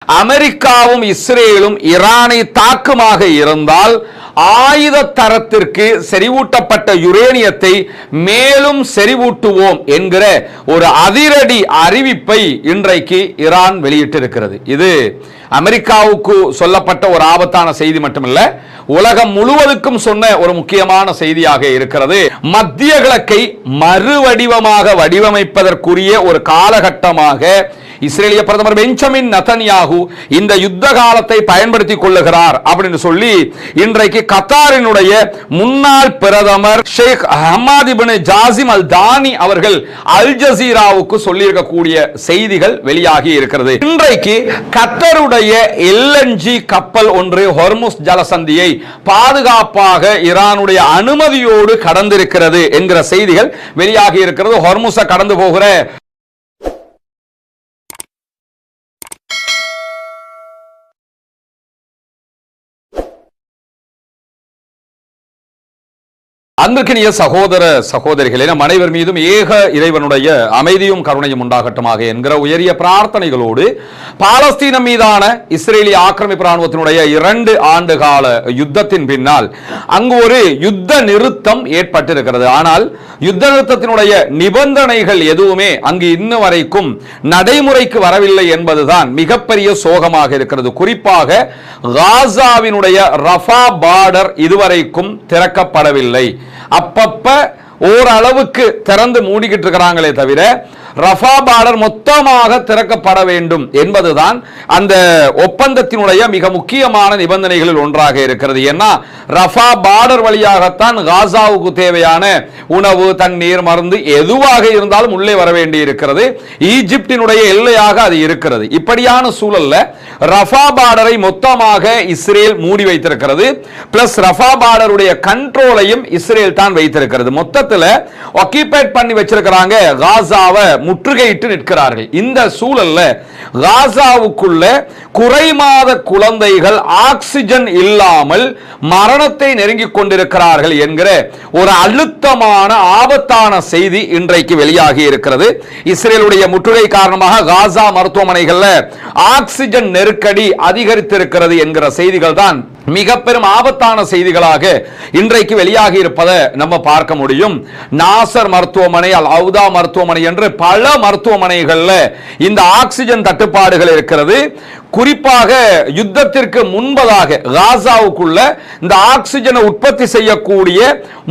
அமெரிக்காவும் இஸ்ரேலும் ஈரானை தாக்குமாக இருந்தால் ஆயுத தரத்திற்கு செறிவூட்டப்பட்ட யுரேனியத்தை மேலும் செறிவூட்டுவோம் என்கிற ஒரு அதிரடி அறிவிப்பை இன்றைக்கு ஈரான் வெளியிட்டிருக்கிறது. இது அமெரிக்காவுக்கு சொல்லப்பட்ட ஒரு ஆபத்தான செய்தி மட்டுமல்ல, உலகம் முழுவதுக்கும் சொன்ன ஒரு முக்கியமான செய்தியாக இருக்கிறது. மத்திய கிழக்கை மறுவடிவமாக வடிவமைப்பதற்குரிய ஒரு காலகட்டமாக இஸ்ரேலிய பிரதமர் பெஞ்சமின் நெதன்யாகு இந்த யுத்த காலத்தை பயன்படுத்திக் கொள்ளுகிறார் அப்படின்னு சொல்லி இன்றைக்கு கத்தாரினுடைய முன்னாள் பிரதமர் ஷேக் ஹமாத் இப்னு ஜாசிம் அல் தானி அவர்கள் அல் ஜசீராவுக்கு சொல்லியிருக்கக்கூடிய செய்திகள் வெளியாகி இருக்கிறது. இன்றைக்கு கத்தருடைய LNG கப்பல் ஒன்று ஹொர்முஸ் ஜலசந்தியை பாதுகாப்பாக ஈரானுடைய அனுமதியோடு கடந்திருக்கிறது என்கிற செய்திகள் வெளியாகி இருக்கிறது. ஹொர்முஸை கடந்து போகிற அன்பிற்கினிய சகோதர சகோதரிகளே, நம் அனைவர் மீதும் ஏக இறைவனுடைய அமைதியும் கருணையும் உண்டாகட்டுமாக என்கிற உயரிய பிரார்த்தனைகளோடு பாலஸ்தீனம் மீதான இஸ்ரேலிய ஆக்கிரமிப்பு ராணுவத்தினுடைய 2 ஆண்டு கால யுத்தத்தின் பின்னால் அங்கு ஒரு யுத்த நிறுத்தம் ஏற்பட்டிருக்கிறது. ஆனால் யுத்த நிறுத்தத்தினுடைய நிபந்தனைகள் எதுவுமே அங்கு இன்னும் வரைக்கும் நடைமுறைக்கு வரவில்லை என்பதுதான் மிகப்பெரிய சோகமாக இருக்கிறது. குறிப்பாக காசாவினுடைய ரஃபா பார்டர் இதுவரைக்கும் திறக்கப்படவில்லை. அப்பப்ப ஓரளவுக்கு திறந்து மூடிக்கிட்டு இருக்கிறாங்களே தவிர ரஃபா பார்டர் மொத்தமாக திறக்கப்பட வேண்டும் என்பதுதான் அந்த ஒப்பந்தத்தினுடைய மிக முக்கியமான நிபந்தனைகளில் ஒன்றாக இருக்கிறது. ஏன்னா ரஃபா பார்டர் வழியாகத்தான் காசாவுக்கு தேவையான உணவு, தண்ணீர், மருந்து எதுவாக இருந்தாலும் உள்ளே வர வேண்டி இருக்கிறது. ஈஜிப்டினுடைய எல்லையாக அது இருக்கிறது. இப்படியான சூழல்ல ரஃபா பார்டரை மொத்தமாக இஸ்ரேல் மூடி வைத்திருக்கிறது. பிளஸ் ரஃபா பார்டருடைய கண்ட்ரோலையும் இஸ்ரேல் தான் வைத்திருக்கிறது. மொத்தத்தில் ஆக்கிபைட் பண்ணி வச்சிருக்கிறாங்க, காசாவை முற்றுகையிட்டு நிற்கிறார்கள். இந்த சூழல்ல காசாவுக்குள்ள குறைமாத குழந்தைகள் ஆக்சிஜன் இல்லாமல் மரணத்தை நெருங்கிக் கொண்டிருக்கிறார்கள் என்கிற ஒரு அழுத்தமான ஆபத்தான செய்தி இன்றைக்கு வெளியாகி இருக்கிறது. இஸ்ரேலுடைய முற்றுகை காரணமாக காசா மருத்துவமனைகள்ல ஆக்சிஜன் நெருக்கடி அதிகரித்திருக்கிறது என்கிற செய்திகள் தான் மிக பெரும் ஆபத்தான செய்திகளாக இன்றைக்கு வெளியாகி இருப்பதை நம்ம பார்க்க முடியும். நாசர் மருத்துவமனை, அல் அவுதா மருத்துவமனை என்று பல மருத்துவமனைகள்ல இந்த ஆக்சிஜன் தட்டுப்பாடுகள் இருக்கிறது. குறிப்பாக யுத்தத்திற்கு முன்பதாக காசாவுக்குள்ள இந்த ஆக்சிஜனை உற்பத்தி செய்யக்கூடிய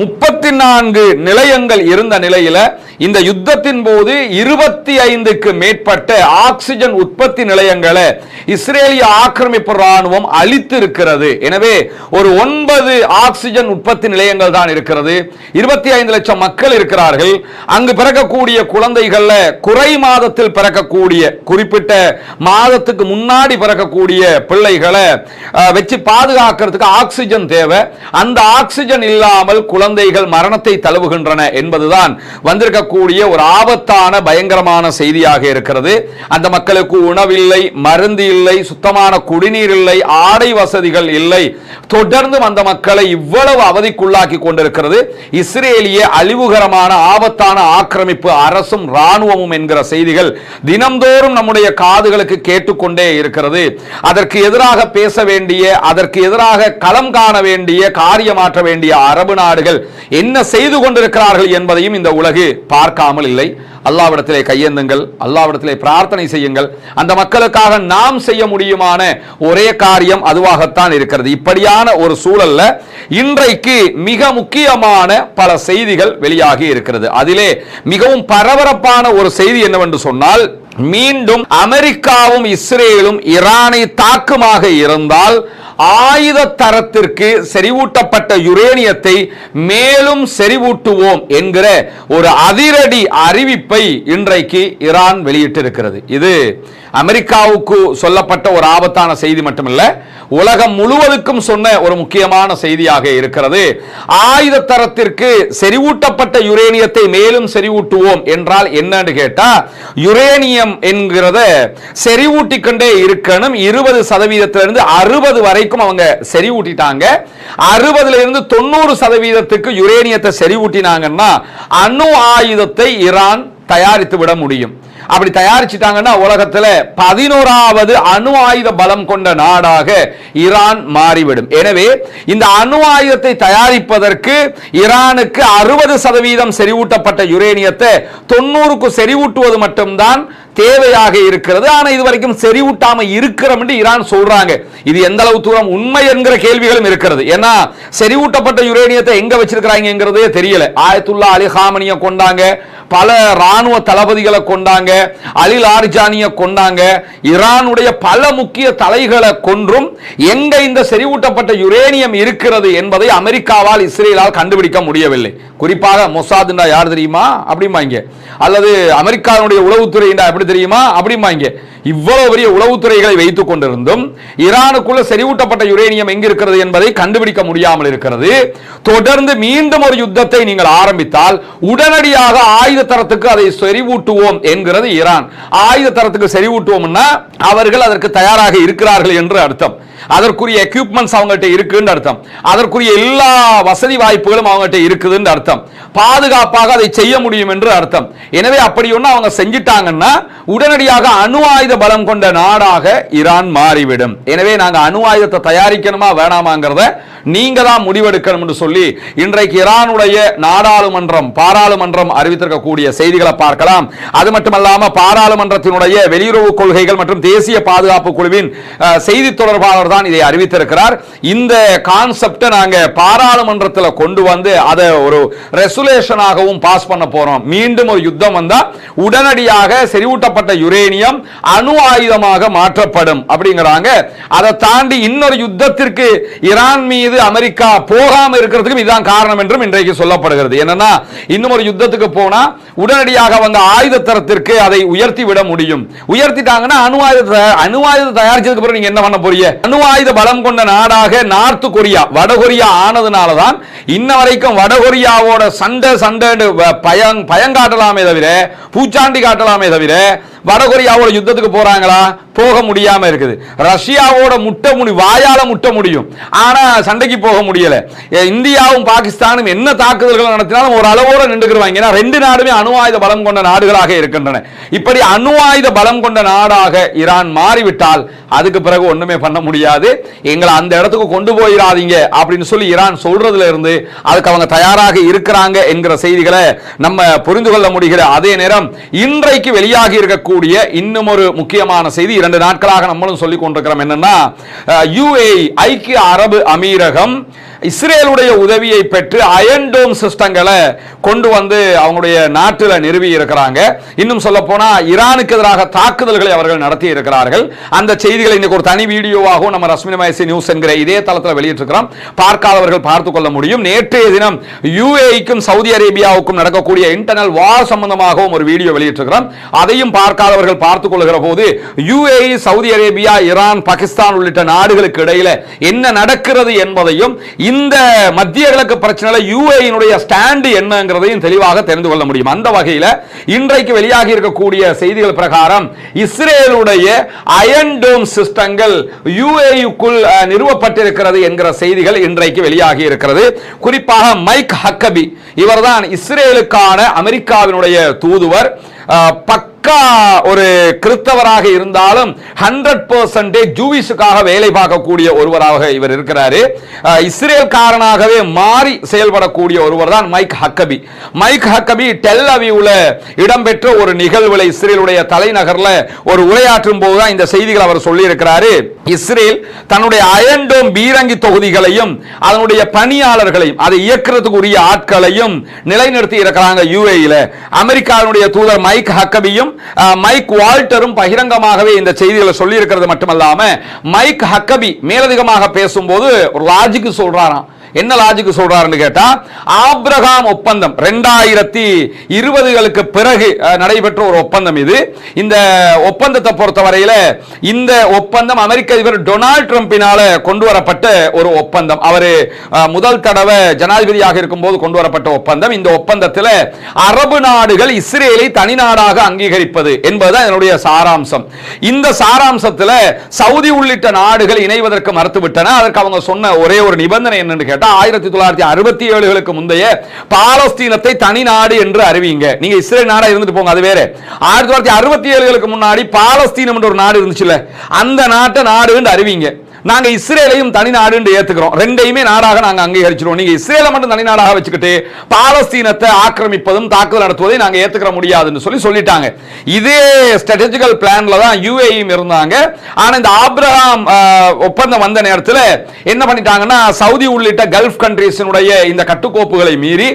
34 நிலையங்கள் இருந்த நிலையில இந்த யுத்தத்தின் போது 25க்கு மேற்பட்ட ஆக்சிஜன் உற்பத்தி நிலையங்களை இஸ்ரேலிய ஆக்கிரமிப்பு ராணுவம் அளித்திருக்கிறது. எனவே ஒரு 9 ஆக்சிஜன் உற்பத்தி நிலையங்கள் தான் இருக்கிறது. 25 லட்சம் மக்கள் இருக்கிறார்கள். அங்கு பிறக்கக்கூடிய குழந்தைகள்ல குறை மாதத்தில் பிறக்கக்கூடிய, குறிப்பிட்ட மாதத்துக்கு முன்னாடி பிறக்கக்கூடிய பிள்ளைகளை வச்சு பாதுகாக்கிறதுக்கு ஆக்சிஜன் தேவை. அந்த ஆக்சிஜன் இல்லாமல் குழந்தைகள் மரணத்தை தழுவுகின்றன என்பதுதான் வந்திருக்கக்கூடிய ஒரு ஆபத்தான பயங்கரமான செய்தியாக இருக்கிறது. அந்த மக்களுக்கு உணவில்லை, மருந்து இல்லை, சுத்தமான குடிநீர் இல்லை, ஆடை வசதிகள் இல்லை. தொடர்ந்து அந்த மக்களை இவ்வளவு அவதிக்குள்ளாக்கி கொண்டிருக்கிறது இஸ்ரேலிய அழிவுகரமான ஆபத்தான ஆக்கிரமிப்பு அரசும் ராணுவமும் என்கிற செய்திகள் தினம்தோறும் நம்முடைய காதுகளுக்கு கேட்டுக்கொண்டே இருக்கிறது. அதற்கு எதிராக பேச வேண்டிய, அதற்கு எதிராக களம் காண வேண்டிய, காரியமாற்ற வேண்டிய அரபு நாடுகள் என்ன செய்து கொண்டிருக்கிறார்கள் என்பதையும் இந்த உலகு பார்க்காமல் இல்லை. அல்லாஹ்விடத்திலே கையேந்துங்கள், அல்லாஹ்விடத்திலே பிரார்த்தனை செய்யுங்கள். அந்த மக்களுக்காக நாம் செய்ய முடியுமான ஒரே காரியம் அதுவாகத்தான் இருக்கிறது. இப்படியான ஒரு சூழல்ல இன்றைக்கு மிக முக்கியமான பல செய்திகள் வெளியாகி இருக்கிறது. அதிலே மிகவும் பரபரப்பான ஒரு செய்தி என்னவென்று சொன்னால், மீண்டும் அமெரிக்காவும் இஸ்ரேலும் ஈரானை தாக்குமாக இருந்தால் ஆயுத தரத்திற்கு செறிவூட்டப்பட்ட யுரேனியத்தை மேலும் செறிவூட்டுவோம் என்கிற ஒரு அதிரடி அறிவிப்பை இன்றைக்கு ஈரான் வெளியிட்டிருக்கிறது. இது அமெரிக்காவுக்கு சொல்லப்பட்ட ஒரு ஆபத்தான செய்தி மட்டுமல்ல, உலகம் முழுவதுக்கும் சொன்ன ஒரு முக்கியமான செய்தியாக இருக்கிறது. ஆயுத தரத்திற்கு செறிவூட்டப்பட்ட யுரேனியத்தை மேலும் செறிவூட்டுவோம் என்றால் என்னன்னு கேட்டா, யுரேனியம் என்கிறத செறிவூட்டிக்கொண்டே இருக்கணும். 20% 60 வரைக்கும் அவங்க செறிவூட்டிட்டாங்க. 60 90% யுரேனியத்தை செறிவூட்டினாங்கன்னா அணு ஆயுதத்தை ஈரான் தயாரித்து விட முடியும். அப்படி தயாரிச்சிட்டாங்கன்னா உலகத்துல 11வது அணு ஆயுத பலம் கொண்ட நாடாக ஈரான் மாறிவிடும். எனவே இந்த அணு ஆயுதத்தை தயாரிப்பதற்கு ஈரானுக்கு 60% செறிவூட்டப்பட்ட யுரேனியத்தை 90க்கு செறிவூட்டுவது மட்டும்தான் தேவையாக இருக்கிறது. ஆனா இதுவரைக்கும் செறிவூட்டாம இருக்கிறோம் என்று ஈரான் சொல்றாங்க. இது எந்த அளவு தூரம் உண்மை என்கிற கேள்விகளும் இருக்கிறது. ஏன்னா செறிவூட்டப்பட்ட யுரேனியத்தை எங்க வச்சிருக்காங்கிறதே தெரியல. ஆயத்துல்லா அலி காமனியை கொண்டாங்க, பல ராணுவ தளபதிகளை கொண்டாங்க, அலி லாரிஜானியை கொண்டாங்க, ஈரானுடைய பல முக்கிய தலைகளை கொன்றும் எங்க இந்த செறிவூட்டப்பட்ட யுரேனியம் இருக்கிறது என்பதை அமெரிக்காவால் இஸ்ரேலால் கண்டுபிடிக்க முடியவில்லை. குறிப்பாக மொசாத் யார் தெரியுமா அப்படிமாங்க, அல்லது அமெரிக்காவுடைய உளவுத்துறை எப்படி தெரியுமா அப்படிமாங்க. இவ்வளவு பெரிய உளவுத்துறைகளை வைத்துக் கொண்டிருந்தும் ஈரானுக்குள்ள செறிவூட்டப்பட்ட யுரேனியம் எங்க இருக்கிறது என்பதை கண்டுபிடிக்க முடியாமல் இருக்கிறது. தொடர்ந்து மீண்டும் ஒரு யுத்தத்தை நீங்கள் ஆரம்பித்தால் உடனடியாக ஆயுத தரத்துக்கு அதை செறிவூட்டுவோம் என்கிறது ஈரான். ஆயுத தரத்துக்கு செறிவூட்டுவோம்னா அவர்கள் அதற்கு தயாராக இருக்கிறார்கள் என்று அர்த்தம். அதற்குரிய எக்யூப்மெண்ட்ஸ் அவங்கள்ட்ட இருக்குன்னு அர்த்தம். அதற்குரிய எல்லா வசதி வாய்ப்புகளும் அவங்கள்ட்ட இருக்குதுன்னு அர்த்தம். பாதுகாப்பாக அதை செய்ய முடியும் என்று அர்த்தம். எனவே அப்படி ஒன்று அவங்க செஞ்சிட்டாங்கன்னா உடனடியாக அணு ஆயுத பலம் கொண்ட நாடாக ஈரான் மாறிவிடும். எனவே நாங்கள் அணு ஆயுதத்தை தயாரிக்கணுமா வேணாமாங்கிறத நீங்க தான் முடிவெடுக்கணும் என்று சொல்லி இன்றைக்கு ஈரானுடைய நாடாளுமன்றம் பாராளுமன்றம் அறிவித்திருக்கக்கூடிய செய்திகளை பார்க்கலாம். அது மட்டுமல்லாம பாராளுமன்றத்தினுடைய வெளியுறவு கொள்கைகள் மற்றும் தேசிய பாதுகாப்பு குழுவின் செய்தி தொடர்பாளர் தான் இதை அறிவித்திருக்கிறார். இந்த கான்செப்டை நாங்க பாராளுமன்றத்தில் கொண்டு வந்து அதை ஒரு ரெசல்யூஷனாகவும் பாஸ் பண்ண போறோம். மீண்டும் ஒரு யுத்தம் வந்தா உடனடியாக செறிவூட்டப்பட்ட யுரேனியம் அணு ஆயுதமாக மாற்றப்படும் அப்படிங்கிறாங்க. அதை தாண்டி இன்னொரு யுத்தத்திற்கு ஈரான் மீது அமெரிக்கா போகாம இருக்கிறதுக்கு இதுதான் காரணம் என்றும் இன்றைக்கு சொல்லப்படுகிறது. என்னன்னா இன்னும் ஒரு யுத்தத்துக்கு போனா உடனடியாக அவங்க ஆயுத தரத்திற்கு அதை உயர்த்தி விட முடியும். உயர்த்திட்டாங்கன்னா அணு ஆயுத தயாரிச்சதுக்கு பிறகு நீங்க என்ன பண்ண போறீங்க? அணு ஆயுத பலம் கொண்ட நாடாக நார்த் கொரியா வடகொரியா ஆனதுனாலதான் இன்ன வரைக்கும் வடகொரியாவோட சண்டை பயங்காட்டலாமே தவிர பூச்சாண்டி காட்டலாமே தவிர வடகொரியாவோட யுத்தத்துக்கு போறாங்களா? போக முடியாம இருக்குது. ரஷ்யாவோட வாயால முட்ட முடியும், ஆனா சண்டைக்கு போக முடியல. இந்தியாவும் பாகிஸ்தானும் என்ன தாக்குதல்கள் நடத்தினாலும் ஒரு அளவோட நின்றுக்குவாங்க. ஏன்னா ரெண்டு நாடுமே அணு ஆயுத பலம் கொண்ட நாடுகளாக இருக்கின்றன. இப்படி அணு ஆயுத பலம் கொண்ட நாடாக ஈரான் மாறிவிட்டால் அதுக்கு பிறகு ஒண்ணுமே பண்ண முடியாது. எங்களை அந்த இடத்துக்கு கொண்டு போயிடாதீங்க அப்படின்னு சொல்லி ஈரான் சொல்றதுல இருந்து அதுக்கு அவங்க தயாராக இருக்கிறாங்க என்கிற செய்திகளை நம்ம புரிந்து கொள்ள முடிகிற அதே நேரம் இன்றைக்கு வெளியாகி இருக்கக்கூடிய இன்னும் ஒரு முக்கியமான செய்தி, 2 நாட்களாக நம்மளும் சொல்லிக் கொண்டிருக்கிறோம். என்னன்னா UAE ஐக்கிய அரபு அமீரகம் இஸ்ரேலுடைய உதவியை பெற்று அயன் டோம் சிஸ்டங்களை கொண்டு வந்து அவங்களுடைய நாட்டில் நிறுவி இருக்கிறாங்க. இன்னும் சொல்ல போனா ஈரானுக்கு எதிராக தாக்குதல்களை அவர்கள் நடத்தி இருக்கிறார்கள். அந்த செய்திகளை இன்னைக்கு ஒரு தனி வீடியோவாகவும் நம்ம ரஸ்மினமயசி நியூஸ் என்கிற இதே தளத்தில் வெளியிட்டிருக்கிறோம். பார்க்காதவர்கள் பார்த்துக் கொள்ள முடியும். நேற்றைய தினம் UAEக்கும் சவுதி அரேபியாவுக்கும் நடக்கக்கூடிய இன்டர்னல் வார் சம்பந்தமாகவும் ஒரு வீடியோ வெளியிட்டிருக்கிறோம். அதையும் பார்க்காதவர்கள் பார்த்துக் கொள்கிற போது UAE, Saudi Arabia, Iran, Pakistan உள்ளிட்ட நாடுகளுக்கு இடையில என்ன நடக்கிறது என்பதையும் இந்த மத்திய கிழக்கு பிரச்சனையில UAE ஸ்டாண்ட் என்னங்கிறதையும் தெளிவாக தெரிந்து கொள்ள முடியும். அந்த வகையில் இன்றைக்கு வெளியாகி இருக்கக்கூடிய செய்திகள் பிரகாரம் இஸ்ரேலுடைய அயன் டோம் சிஸ்டங்கள் UAE-க்குள் நிறுவப்பட்டிருக்கிறது என்கிற செய்திகள் இன்றைக்கு வெளியாகி இருக்கிறது. குறிப்பாக மைக் ஹக்கபி இவர்தான் இஸ்ரேலுக்கான அமெரிக்காவினுடைய தூதுவர். ஒரு கிறிஸ்தவராக இருந்தாலும் 100% ஜூவிஷுக்காக வேலை பார்க்கக்கூடிய ஒருவராக இவர் இருக்கிறாரு. இஸ்ரேல்காரனாகவே மாறி செயல்படக்கூடிய ஒருவர் தான் மைக் ஹக்கபி. மைக் ஹக்கபி டெல் அவீவ்ல இடம்பெற்ற ஒரு நிகழ்வுல இஸ்ரேலுடைய தலைநகர்ல ஒரு உரையாற்றும் போதுதான் இந்த செய்திகள் அவர் சொல்லி இருக்கிறாரு. இஸ்ரேல் தன்னுடைய அயன் டோம் பீரங்கி தொகுதிகளையும் அதனுடைய பணியாளர்களையும் அதை இயக்குறதுக்கு உரிய ஆட்களையும் நிலைநிறுத்தி இருக்கிறாங்க UAE-ல. அமெரிக்காவுடைய தூதர் மைக் ஹக்கபியும் மைக் வால்டரும் பகிரங்கமாகவே இந்த செய்திகளை சொல்லி இருக்கிறது மட்டுமல்லாம மைக் ஹக்கபி மேலதிகமாக பேசும்போது ஒரு லாஜிக் சொல்றாராம். என்ன லாஜிக் சொல்றாருன்னு கேட்டா, ஆபிரகாம் ஒப்பந்தம் 2020களுக்கு பிறகு நடைபெற்ற ஒரு ஒப்பந்தம் இது. இந்த ஒப்பந்தத்தை பொறுத்தவரையில இந்த ஒப்பந்தம் அமெரிக்க அதிபர் டொனால்ட் ட்ரம்பினால கொண்டு வரப்பட்ட ஒரு ஒப்பந்தம். அவர் முதல் தடவை ஜனாதிபதியாக இருக்கும் போது கொண்டு வரப்பட்ட ஒப்பந்தம். இந்த ஒப்பந்தத்தில் அரபு நாடுகள் இஸ்ரேலை தனி நாடாக அங்கீகரிப்பது என்பதுதான் இதனுடைய சாராம்சம். இந்த சாராம்சத்தில் சவுதி உள்ளிட்ட நாடுகள் இணைவதற்கு மறுத்துவிட்டன. அதற்கு அவங்க சொன்ன ஒரே ஒரு நிபந்தனை என்னன்னு கேட்டா, கேட்டா 1967களுக்கு முந்தைய பாலஸ்தீனத்தை தனி நாடு என்று அறிவிங்க. நீங்க இஸ்ரேல் நாடா இருந்துட்டு போங்க, அது வேற. 1967களுக்கு முன்னாடி பாலஸ்தீனம் என்ற ஒரு நாடு இருந்துச்சுல, அந்த நாட்டை நாடு என்று அறிவிங்க. நாங்க இஸ்ரேலையும் தனி நாடு என்று ஏத்துக்கிறோம், ரெண்டையுமே நாடாக நாங்க அங்கீகரிச்சிரோம். நீங்க இஸ்ரேலை மட்டும் தனி நாடாக வச்சுக்கிட்டு பாலஸ்தீனத்தை ஆக்கிரமிப்பதும் தாக்குதல் நடத்துவதை நாங்க ஏத்துக்கிற முடியாதுன்னு சொல்லிட்டாங்க. இதே ஸ்ட்ராட்டஜிக்கல் பிளான்ல தான் UAE இருந்தாங்க. ஆனா இந்த ஆபிரகாம் ஒப்பந்தம் வந்த நேரத்தில் என்ன பண்ணிட்டாங்கன்னா, சவுதி உள்ளிட்ட கல்ஃப் கண்ட்ரீஸினுடைய இந்த கட்டுக்கோப்புகளை மீறி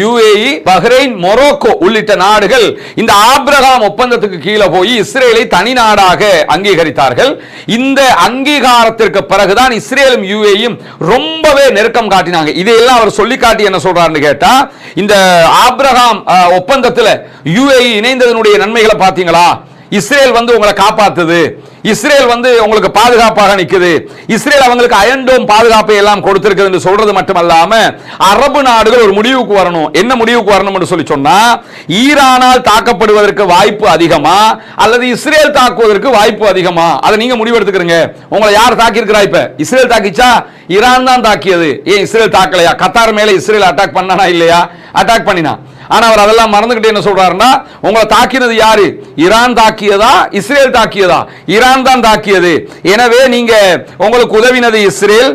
UAE, பஹ்ரைன், மொரோக்கோ உள்ளிட்ட நாடுகள் இந்த ஆபிரகாம் ஒப்பந்தத்துக்கு கீழே போய் இஸ்ரேலை தனி நாடாக அங்கீகரித்தார்கள். இந்த அங்கீகாரத்திற்கு பிறகுதான் இஸ்ரேலும் UAEயும் ரொம்பவே நெருக்கம் காட்டினாங்க. இதையெல்லாம் அவர் சொல்லி காட்டி என்ன சொல்றாருன்னு கேட்டா, இந்த ஆபிரகாம் ஒப்பந்தத்தில் UAE இணைந்ததனுடைய நன்மைகளை பாத்தீங்களா? இஸ்ரேல் உங்களை காப்பாத்துது, இஸ்ரேல் உங்களுக்கு பாதுகாப்பாக நிக்குது, இஸ்ரேல் அவங்களுக்கு அயன் டோம் பாதுகாப்பை எல்லாம் கொடுத்திருக்குது என்று சொல்றது மட்டுமல்லாம, அரபு நாடுகள் ஒரு முடிவுக்கு வரணும். என்ன முடிவுக்கு வரணும் என்று சொன்னா, ஈரானால் தாக்கப்படுவதற்கு வாய்ப்பு அதிகமா அல்லது இஸ்ரேல் தாக்குவதற்கு வாய்ப்பு அதிகமா, அதை நீங்க முடிவெடுத்துக்கிறீங்க. உங்களை யார் தாக்கி இருக்கிறா? இப்ப இஸ்ரேல் தாக்கிச்சா? ஈரான் தான் தாக்கியது. ஏன் இஸ்ரேல் தாக்கலையா? கத்தார் மேல இஸ்ரேல் அட்டாக் பண்ணானா இல்லையா? அட்டாக் பண்ணினா. ஆனா அவர் அதெல்லாம் மறந்துகிட்டு என்ன சொல்றாருன்னா, உங்களை தாக்கினது யாரு? ஈரான் தாக்கியதா இஸ்ரேல் தாக்கியதா? ஈரான் தான் தாக்கியது. எனவே நீங்க உங்களுக்கு உதவினது இஸ்ரேல்,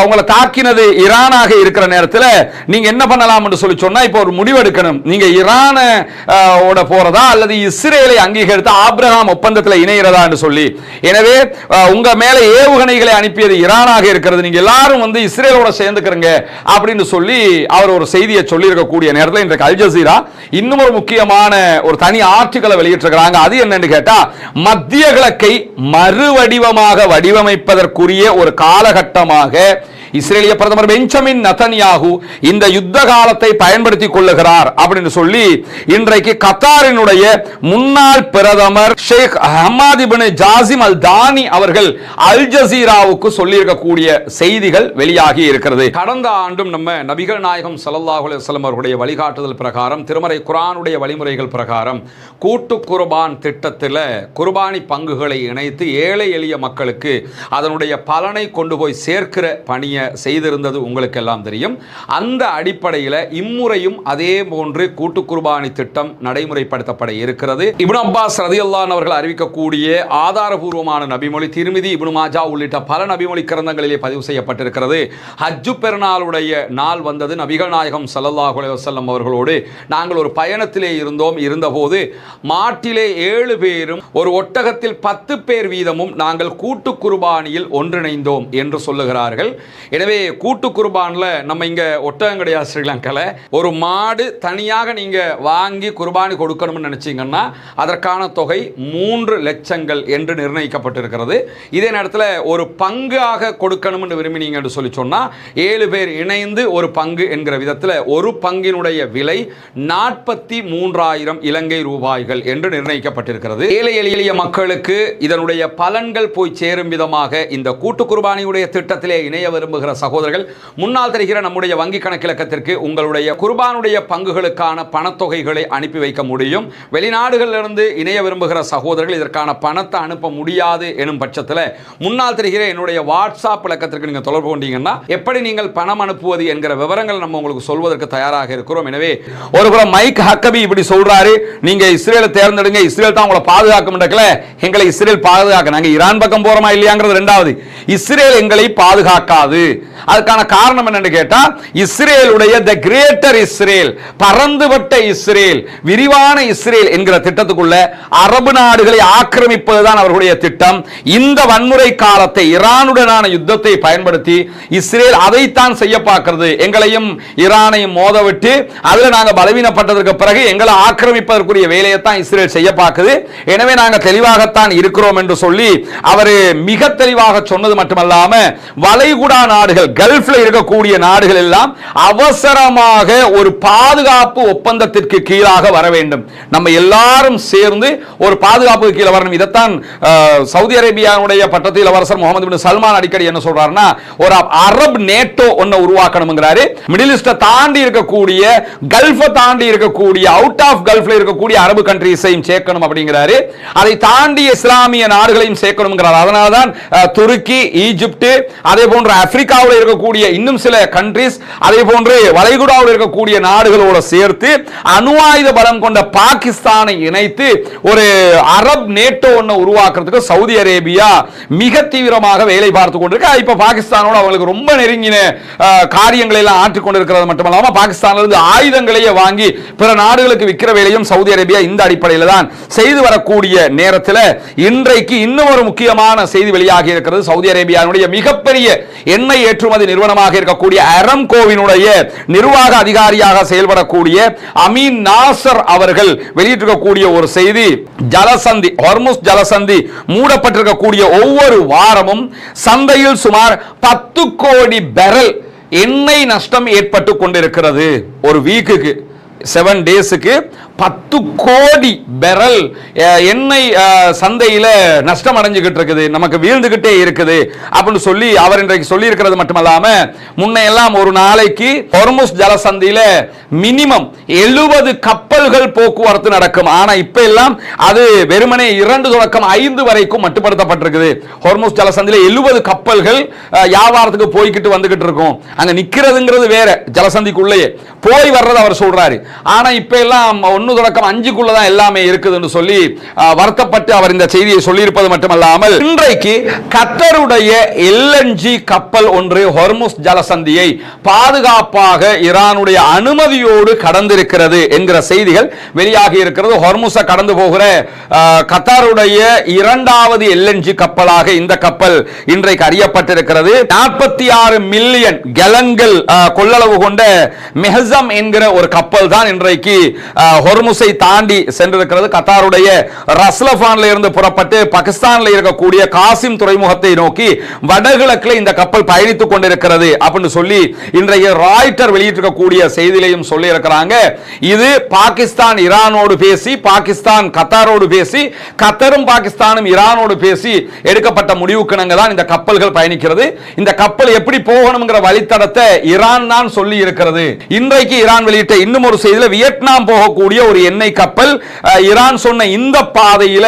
உங்களை தாக்கினது ஈரானாக இருக்கிற நேரத்தில் நீங்க என்ன பண்ணலாம் என்று சொன்னா, இப்போ ஒரு முடிவெடுக்கணும். நீங்க ஈரான போறதா அல்லது இஸ்ரேலை அங்கீகரித்து ஆபிரகாம் ஒப்பந்தத்தில் இணைகிறதா என்று சொல்லி. எனவே உங்க மேல ஏவுகணைகளை அனுப்பியது ஈரானாக இருக்கிறது, நீங்க எல்லாரும் இஸ்ரேலோட சேர்ந்துக்கிறங்க அப்படின்னு சொல்லி அவர் ஒரு செய்தியை சொல்லி இருக்கக்கூடிய நேரத்தில் இன்றைக்கு அல் ஜஸீரா இன்னும் ஒரு முக்கியமான ஒரு தனி ஆர்டிகலை வெளியிட்டிருக்கிறாங்க. அது என்னன்னு கேட்டா, மத்திய கிழக்கை மறுவடிவமாக வடிவமைப்பதற்குரிய ஒரு காலகட்டமாக இஸ்ரேலிய பிரதமர் பெஞ்சமின் நெதன்யாகு இந்த யுத்த காலத்தை பயன்படுத்திக் கொள்ளுகிறார் அப்படின்னு சொல்லி இன்றைக்கு கத்தாரினுடைய முன்னாள் பிரதமர் ஷேக் ஹமாத் இப்னு ஜாசிம் அல் தானி அவர்கள் அல் ஜஸீராவுக்கு சொல்லியிருக்கக்கூடிய செய்திகள் வெளியாகி இருக்கிறது. கடந்த ஆண்டும் நம்ம நபிகள் நாயகம் ஸல்லல்லாஹு அலைஹி வஸல்லம் அவர்களுடைய வழிகாட்டுதல் பிரகாரம், திருமறை குர்ஆனுடைய வழிமுறைகள் பிரகாரம் கூட்டு குர்பான் திட்டத்தில் குர்பானி பங்குகளை இணைத்து ஏழை எளிய மக்களுக்கு அதனுடைய பலனை கொண்டு போய் சேர்க்கிற பணியை செய்திருந்தது உங்களுக்கு எல்லாம் தெரியும். அந்த அடிப்படையில் இம்முறையும் அதே போன்று கூட்டு குர்பானி திட்டம் நடைமுறைப்படுத்தப்பட இருக்கிறது. இப்னு அப்பாஸ் ரலியல்லாஹு அன்ஹு அவர்கள் அறிவிக்கக்கூடிய ஆதாரபூர்வமான நபிமொழி திர்மிதி, இப்னு மாஜா உள்ளிட்ட பல நபிமொழி கிரந்தங்களிலே பதிவு செய்யப்பட்டிருக்கிறது. ஹஜ்ஜு பெருநாளுடைய நாள் வந்தது. நபிகள் நாயகம் ஸல்லல்லாஹு அலைஹி வஸல்லம் அவர்களோடு நாங்கள் ஒரு பயணத்திலே இருந்தபோது மாட்டிலே 7 பேரும் ஒரு ஒட்டகத்தில் 10 பேர் வீதமும் நாங்கள் கூட்டு குர்பானியில் ஒன்றிணைந்தோம் என்று சொல்லுகிறார்கள். எனவே கூட்டு குர்பான்ல நம்ம இங்க ஒட்டகம் கிடையாது ஸ்ரீலங்கால. ஒரு மாடு தனியாக நீங்க வாங்கி குர்பானி கொடுக்கணும்னு நினைச்சீங்கன்னா அதற்கான தொகை 3 லட்சங்கள் என்று நிர்ணயிக்கப்பட்டிருக்கிறது. இதே நேரத்தில் ஒரு பங்காக கொடுக்கணும்னு விரும்பினீங்க என்று சொல்லி சொன்னா 7 பேர் இணைந்து ஒரு பங்கு என்கிற விதத்தில் ஒரு பங்கினுடைய விலை 43,000 இலங்கை ரூபாய்கள் என்று நிர்ணயிக்கப்பட்டிருக்கிறது. ஏழை எளிய மக்களுக்கு இதனுடைய பலன்கள் போய் சேரும் விதமாக இந்த கூட்டு குர்பானியுடைய திட்டத்திலே இணைய விரும்புகிற சகோதரர்கள் முன்னால் தெரிகிற நம்முடைய வங்கி கணக்கிலக்கத்திற்கு உங்களுடைய குர்பானுடைய பங்குகளுக்கான பணத்தொகைகளை அனுப்பி வைக்க முடியும். வெளிநாடுகளிலிருந்து இணைய விரும்புகிற சகோதரர்கள் இதற்கான பணத்தை அனுப்ப முடியாது எனும் பட்சத்தில் முன்னால் தெரிகிற என்னுடைய வாட்ஸ்அப் இலக்கத்திற்கு நீங்கள் தொடர்பு கொண்டீங்கன்னா எப்படி நீங்கள் பணம் அனுப்புவது என்கிற விவரங்கள் நம்ம உங்களுக்கு சொல்வதற்கு தயாராக இருக்கிறோம். எனவே ஒருபுறம் மைக் ஹக்கபி இப்படி சொல்றாரு, நீங்க இஸ்ரேலை தேர்ந்தெடுங்க, இஸ்ரேல் தான் உங்களை பாதுகாக்க முடியல, எங்களை இஸ்ரேல் பாதுகாக்க, நாங்க ஈரான் பக்கம் போறோமா இல்லையாங்கிறது ரெண்டாவது. இஸ்ரேல் எங்களை பாதுகாக்காது. அதுக்கான காரணம் என்னன்னு கேட்டா, இஸ்ரேலுடைய தி கிரேட்டர் இஸ்ரேல், பரந்துபட்ட இஸ்ரேல், விரிவான இஸ்ரேல் என்கிற திட்டத்துக்குள்ள அரபு நாடுகளை ஆக்கிரமிப்பதுதான் அவர்களுடைய திட்டம். இந்த வன்முறை காலத்தை, ஈரானுடனான யுத்தத்தை பயன்படுத்தி இஸ்ரேல் அதைத்தான் செய்ய பார்க்கிறது. எங்களையும் ஈரானையும் மோதவிட்டு அதுல நாங்க பலவீனப்பட்டதற்கு பிறகு எங்களை ஆக்கிரமிப்பதற்குரிய வேலையை தான் இஸ்ரேல் செய்ய பார்க்குது. எனவே நாங்க தெளிவாகத்தான் இருக்கிறோம் என்று சொல்லி அவர் மிக தெளிவாக சொன்னது மட்டுமல்லாம, வளைகுடா நாடுகள், கல்ஃப்ல இருக்கக்கூடிய நாடுகள் எல்லாம் அவசரமாக ஒரு பாதுகாப்பு ஒப்பந்தத்திற்கு கீழாக வர வேண்டும். நம்ம எல்லாரும் சேர்ந்து ஒரு பாதுகாப்புக்கு கீழே வரணும். இதைத்தான் சவுதி அரேபியாவுடைய பட்டத்து இளவரசர் முகமது பின் சல்மான் அடிக்கடி என்ன சொல்றாருன்னா, ஒரு அரப் நேட்டோ ஒன்ன உருவாக்கணும்ங்கிறாரு. மிடில் ஈஸ்ட தாண்டி இருக்கக்கூடிய, கல்ஃபை தாண்டி இருக்கக்கூடிய, அவுட் ஆஃப் கல்ஃப்ல இருக்கக்கூடிய அரபு கண்ட்ரீஸையும் சேர்க்கணும் அப்படிங்கிறாரு. அதை தாண்டி இஸ்லாமிய நாடுகளையும் சேர்க்கணும்ங்கிறார். அதனால்தான் துருக்கி, ஈஜிப்ட், அதே போன்ற ஆப்பிரிக்க ஆப்பிரிக்காவில் இருக்கக்கூடிய இன்னும் சில கண்ட்ரிஸ், அதே போன்று வளைகுடாவில் இருக்கக்கூடிய நாடுகளோடு சேர்த்து அணு ஆயுத பலம் கொண்ட பாகிஸ்தானை இணைத்து ஒரு அரப் நேட்டோ ஒன்று உருவாக்குறதுக்கு சவுதி அரேபியா மிக தீவிரமாக வேலை பார்த்து கொண்டிருக்க. இப்ப பாகிஸ்தானோட அவங்களுக்கு ரொம்ப நெருங்கின காரியங்களை எல்லாம் ஆற்றிக் கொண்டிருக்கிறது மட்டுமல்லாம பாகிஸ்தானிலிருந்து ஆயுதங்களையே வாங்கி பிற நாடுகளுக்கு விற்கிற வேலையும் சவுதி அரேபியா இந்த அடிப்படையில் தான் செய்து வரக்கூடிய நேரத்தில் இன்றைக்கு இன்னும் ஒரு முக்கியமான செய்தி வெளியாகி இருக்கிறது. சவுதி அரேபியாவுடைய மிகப்பெரிய எண்ணெய் ஏற்றுமதி நிறுவனமாக இருக்கக்கூடிய அரம்கோவினுடைய நிர்வாக அதிகாரியாக செயல்படக்கூடிய அமீன் நாசர் அவர்கள் வெளியிட்டிருக்கக்கூடிய ஒரு செய்தி, ஜலசந்தி ஹொர்முஸ் ஜலசந்தி மூடப்பட்டிருக்கக்கூடிய ஒவ்வொரு வாரமும் சந்தையில் சுமார் 10 கோடி பேரல் எண்ணெய் நஷ்டம் ஏற்பட்டு கொண்டிருக்கிறது. ஒரு வீக்குக்கு 7 டேஸுக்கு 10 கோடி பேரல் எண்ணெய் சந்தையில் நஷ்டம் அடைஞ்சுக்கிட்டு இருக்குது, நமக்கு வீழ்ந்துகிட்டே இருக்குது அப்படின்னு சொல்லி அவர் இன்றைக்கு சொல்லி இருக்கிறது மட்டுமல்லாம முன்னையெல்லாம் ஒரு நாளைக்கு ஹொர்முஸ் ஜலசந்தியில மினிமம் 70 கப்பல்கள் போக்குவரத்து நடக்கும். ஆனா இப்ப எல்லாம் அது வெறுமனே 2 தொடக்கம் 5 வரைக்கும் மட்டுப்படுத்தப்பட்டிருக்குது. ஹொர்முஸ் ஜலசந்தியில 70 கப்பல்கள் வியாபாரத்துக்கு போய்கிட்டு வந்துகிட்டு இருக்கும். அங்க நிக்கிறதுங்கிறது வேற, ஜலசந்திக்குள்ளேயே போய் வர்றது அவர் சொல்றாரு. ஆனா இப்ப எல்லாம் 1 தொடக்கம் 5க்குள்ள தான் எல்லாமே இருக்குதுன்னு சொல்லி வருத்தப்பட்டு அவர் இந்த செய்தியை சொல்லியிருப்பது மட்டுமல்லாமல் இன்றைக்கு கத்தருடைய LNG கப்பல் ஒன்று ஹொர்முஸ் ஜலசந்தியை பாதுகாப்பாக ஈரானுடைய அனுமதியோடு கடந்திருக்கிறது என்கிற செய்திகள் வெளியாகி இருக்கிறது. ஹொர்முஸை கடந்து போகிற கத்தாருடைய 2வது LNG கப்பலாக இந்த கப்பல் இன்றைக்கு அறியப்பட்டிருக்கிறது. 46 மில்லியன் கேலன்கள் கொள்ளளவு கொண்ட மெஹசம் என்கிற ஒரு கப்பல் தான் இன்றைக்கு ஹொர்முஸை தாண்டி சென்றிருக்கிறது. கத்தாருடைய ரஸ்லஃபான்ல இருந்து புறப்பட்டு பாகிஸ்தானில் இருக்கக்கூடிய காசிம் துறைமுகத்தை நோக்கி வடகிழக்கில் இந்த கப்பல் பயணித்துக் கொண்டிருக்கிறது அப்படின்னு சொல்லி இன்றைய ராய்ட்டர் வெளியிட்டிருக்கக்கூடிய செய்தியிலையும் சொல்லி இருக்கிறாங்க. இது பாகிஸ்தான் ஈரானோடு பேசி, பாகிஸ்தான் கத்தாரோடு பேசி, கத்தரும் பாகிஸ்தானும் ஈரானோடு பேசி எடுக்கப்பட்ட முடிவுக்கிணங்க தான் இந்த கப்பல்கள் பயணிக்கிறது. இந்த கப்பல் எப்படி போகணுங்கிற வழித்தடத்தை ஈரான் தான் சொல்லி இருக்கிறது. இன்றைக்கு ஈரான் வெளியிட்ட இன்னும் ஒரு செய்தியில வியட்நாம் போகக்கூடிய ஒரு எண்ணெய் கப்பல் ஈரான் சொன்ன இந்த பாதையில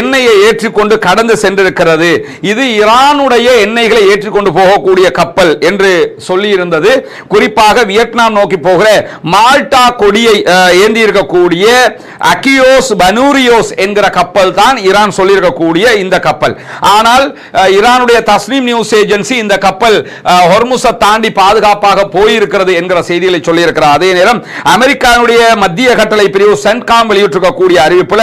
எண்ணெயை ஏற்றிக்கொண்டு கடந்து சென்றிருக்கிறது. இது ஈரானுடைய எண்ணெய்களை ஏற்றிக்கொண்டு போகக்கூடிய கப்பல் என்று சொல்லி இருந்தது. குறிப்பாக வியட்நாம் நோக்கி போகிற மால்டா கொடியை ஏந்தி இருக்கக்கூடிய அகியோஸ் பனூரியோஸ் என்கிற கப்பல் தான் ஈரான் சொல்லி இருக்கக்கூடிய இந்த கப்பல். ஆனால் ஈரானுடைய தஸ்னீம் நியூஸ் ஏஜென்சி இந்த கப்பல் ஹொர்முஸை தாண்டி பாதுகாப்பாக போயிருக்கிறது என்கிற செய்திகளை சொல்லி இருக்கிறார். அதே நேரம் அமெரிக்காவுடைய மத்திய கட்டளை பிரிவு சென்காம் வெளியிட்டிருக்கக்கூடிய அறிவிப்புல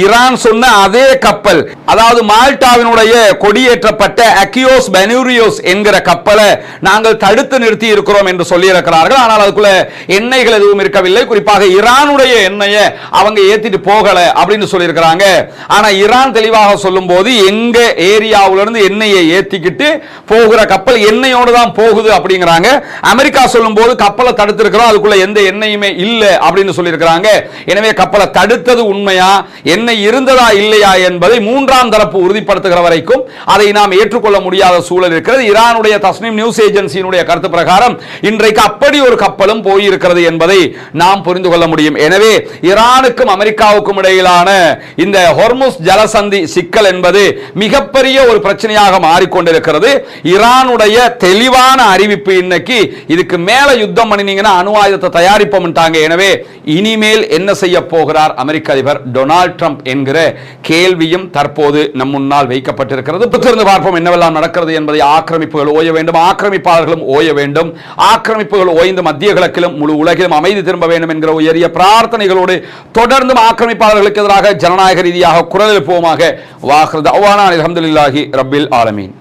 ஈரான் சொன்ன அதே கப்பல், அதாவது மால்டாவினுடைய கொடியேற்றப்பட்ட அகியோஸ் பனூரியோஸ் என்கிற கப்பலை நாங்கள் தடுத்து நிறுத்தி இருக்கிறோம் என்று சொல்லி இருக்கிறார்கள். ஆனால் அதுக்குள்ள எண்ணெய்கள் எதுவும் இருக்கவில்லை. குறிப்பாக ஈரானுடைய எண்ணெயை அவங்க ஏத்திட்டு போகல அப்படின்னு சொல்லி இருக்கிறாங்க. ஆனா ஈரான் தெளிவாக சொல்லும் போது எங்க ஏரியாவிலிருந்து எண்ணெயை ஏத்திக்கிட்டு போகிற கப்பல் எண்ணெயோடு தான் போகுது அப்படிங்கிறாங்க. அமெரிக்கா சொல்லும் போது கப்பலை தடுத்து இருக்கிறோம், அதுக்குள்ள எந்த எண்ணெயுமே இல்ல அப்படின்னு சொல்லி இருக்கிறாங்க. எனவே கப்பலை தடுத்தது உண்மையா, எண்ணெய் இருந்ததா இல்லையா என்பதை 3ஆம் தரப்பு உறுதிப்படுத்துகிற வரைக்கும் அதை நாம் ஏற்றுக்கொள்ள முடியாத சூழல் இருக்கிறது. ஈரானுடைய தஸ்னீம் நியூஸ் ஏஜென்சியினுடைய கருத்து பிரகாரம் இன்றைக்கு அப்படி ஒரு கப்பலும் போயிருக்கிறது என்பதை நாம் புரிந்து கொள்ள முடியும். எனவே ஈரானுக்கும் அமெரிக்காவுக்கும் இடையிலான இந்த ஹொர்முஸ் ஜலசந்தி சிக்கல் என்பது மிகப்பெரிய ஒரு பிரச்சனையாக மாறிக்கொண்டிருக்கிறது. ஈரானுடைய தெளிவான அறிவிப்பு இன்னைக்கு இதுக்கு மேல யுத்தம் பண்ணினீங்கன்னா அணு ஆயுதத்தை தயாரிப்போம்ட்டாங்க. எனவே இனிமேல் என்ன செய்ய போகிறார் அமெரிக்க அதிபர் டொனால்ட் ட்ரம்ப் என்கிற கேள்வியும் தற்போது நம் முன்னால் வைக்கப்பட்டிருக்கிறது. பொறுத்திருந்து பார்ப்போம் என்னவெல்லாம் நடக்கிறது என்பதை. ஆக்கிரமிப்புகள் ஓய வேண்டும், ஆக்கிரமிப்பாளர்களும் ஓய வேண்டும். ஆக்கிரமிப்புகள் ஓய்ந்து மத்திய கிழக்கிலும் முழு உலகிலும் அமைதி திரும்ப வேண்டும் என்கிற உயரிய பிரார்த்தனைகளோடு தொடர்ந்தும் ஆக்கிரமிப்பாளர்களுக்கு எதிராக ஜனநாயக ரீதியாக குரல் எழுப்புவோமாக. வாஹ்ரு தஅவானா அல்ஹம்துலில்லாஹி ரப்பில் ஆலமீன்.